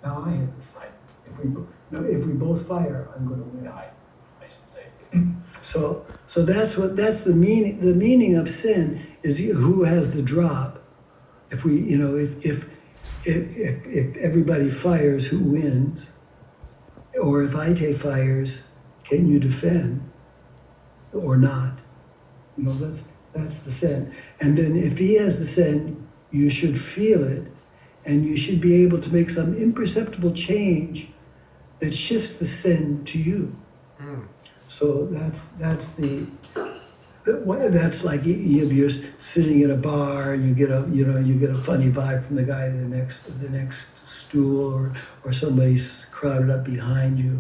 Now I have the sin. If we both fire, I'm going to win. I should say. So that's the meaning. The meaning of sin is who has the drop. If we, if everybody fires, who wins? Or if Ite fires, can you defend or not? That's the sin. And then if he has the sin, you should feel it, and you should be able to make some imperceptible change that shifts the sin to you. So that's like if you're sitting in a bar and you get a funny vibe from the guy in the next stool, or somebody's crowded up behind you.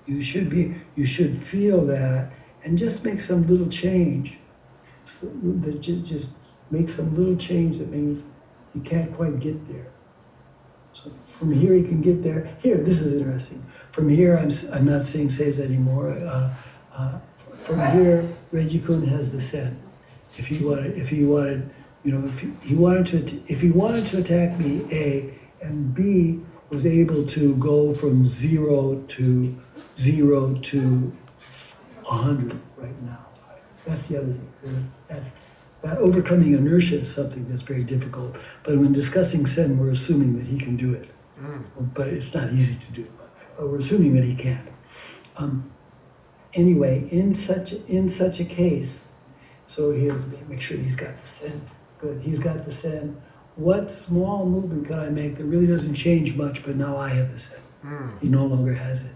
You should feel that and just make some little change. So that just make some little change that means you can't quite get there. So from here you can get there. Here, this is interesting. From here, I'm not saying says anymore. From here, Reggie Kun has the sen. If he wanted to attack me, A, and B was able to go from 0 to 100 right now. That's the other thing. That overcoming inertia is something that's very difficult. But when discussing sen, we're assuming that he can do it. But it's not easy to do. But we're assuming that he can. Anyway, in such a case, so here, make sure he's got the sen. Good, he's got the sen. What small movement can I make that really doesn't change much, but now I have the sen? He no longer has it.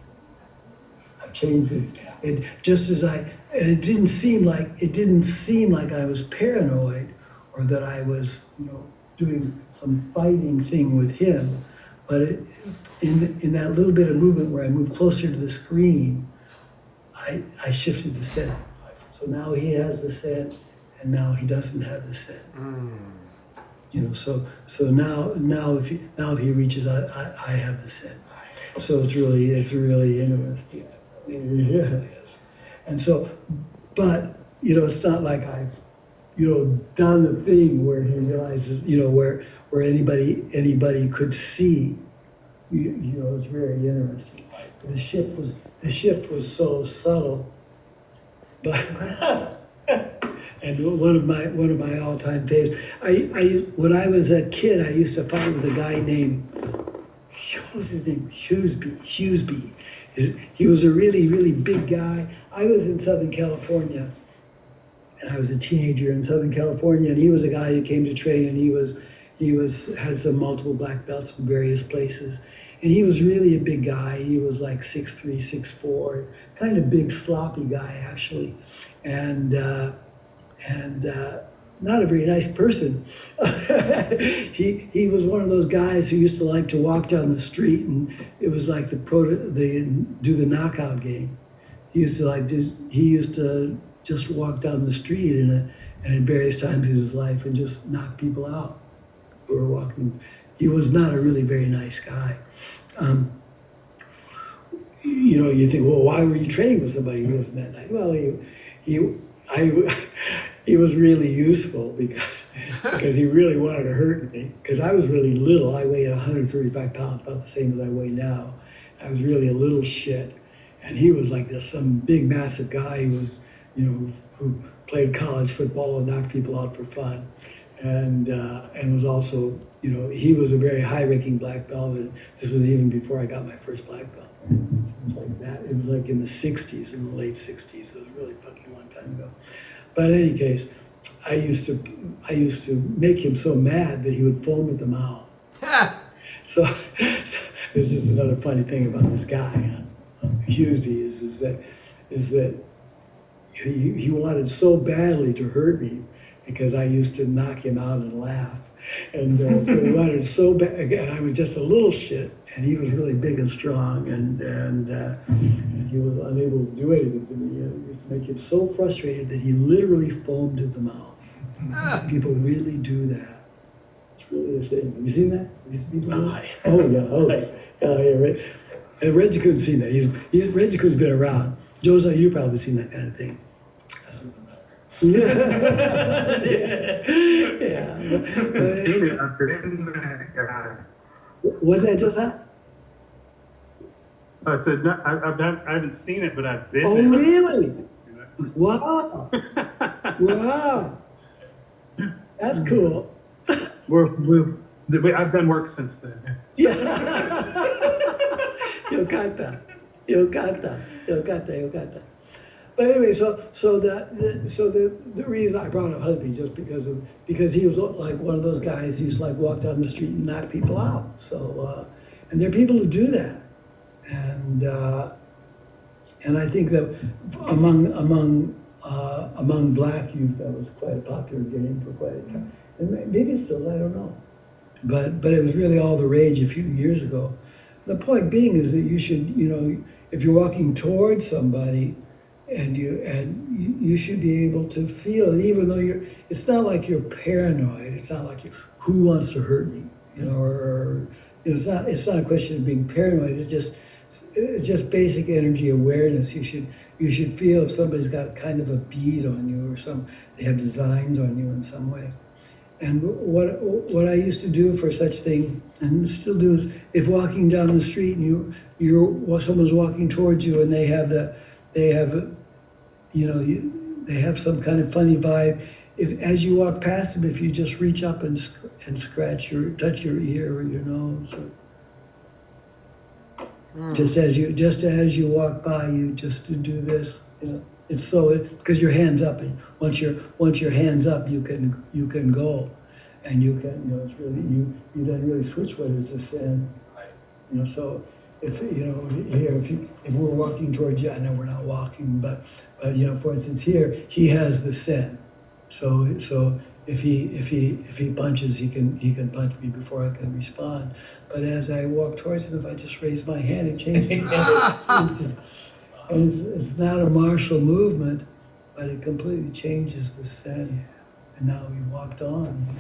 I've changed it. It didn't seem like I was paranoid or that I was, doing some fighting thing with him. But in that little bit of movement where I moved closer to the screen, I shifted the sen. So now he has the sen, and now he doesn't have the sen. So now if he reaches, I have the sen. So it's really interesting. Yeah. And so, but it's not like I've done the thing where he realizes where anybody could see. It's very interesting. The shift was so subtle, but and one of my all-time faves. When I was a kid, I used to fight with a guy named, what was his name? Hughesby. He was a really, really big guy. I was in Southern California, and I was a teenager in Southern California, and he was a guy who came to train, and he had some multiple black belts from various places. And he was really a big guy. He was like 6'3", 6'4", kind of big, sloppy guy, actually. And not a very nice person. He was one of those guys who used to like to walk down the street, and it was like do the knockout game. He used to just walk down the street and at various times in his life and just knock people out who were walking. He was not a really very nice guy. You think, well, why were you training with somebody who wasn't that nice? Well, he was really useful because he really wanted to hurt me. Because I was really little. I weighed 135 pounds, about the same as I weigh now. I was really a little shit, and he was like some big, massive guy who was, who played college football and knocked people out for fun, and was also, he was a very high-ranking black belt. And this was even before I got my first black belt. It was like that. It was like in the '60s, in the late '60s. It was a really fucking long time ago. But in any case, I used to make him so mad that he would foam at the mouth. So there's just another funny thing about this guy, Hughesby, is that he wanted so badly to hurt me because I used to knock him out and laugh. And so he wanted so bad. Again, I was just a little shit, and he was really big and strong, and he was unable to do anything to me. It used to make him so frustrated that he literally foamed at the mouth. People really do that. It's really a shame. Have you seen that? Have you seen people do that? Oh yeah. Oh yeah. Right. And Reggie couldn't see that. Reggie Kun's been around. Jose, you've probably seen that kind of thing. Yeah. What's that, Josiah? I said, no, I haven't seen it, but I've been Oh, there. really? Wow. Wow. That's cool. I've done work since then. Yeah. Yo canta. Yo canta. Yo canta. Yo canta. But anyway, so the reason I brought up Husby just because he was like one of those guys who used to like walk down the street and knock people out. So and there are people who do that, and I think that among black youth that was quite a popular game for quite a time, and maybe it still is, I don't know, but it was really all the rage a few years ago. The point being is that you should, if you're walking towards somebody, and you should be able to feel it, even though it's not like you're paranoid. It's not like who wants to hurt me, or it's not a question of being paranoid. It's just basic energy awareness. You should feel if somebody's got kind of a bead on you, or they have designs on you in some way. And what I used to do for such thing, and still do, is if walking down the street and someone's walking towards you and they have some kind of funny vibe. If as you walk past them, if you just reach up and touch your ear or your nose, or just as you walk by, you just to do this, it's because your hand's up, and once your hand's up, you can go, and you can, it's really you then really switch what is the sin, so. If we're walking towards you, I know we're not walking, but for instance, here he has the sin, so if he punches, he can punch me before I can respond. But as I walk towards him, if I just raise my hand, it changes. It's not a martial movement, but it completely changes the sin. And now we walked on.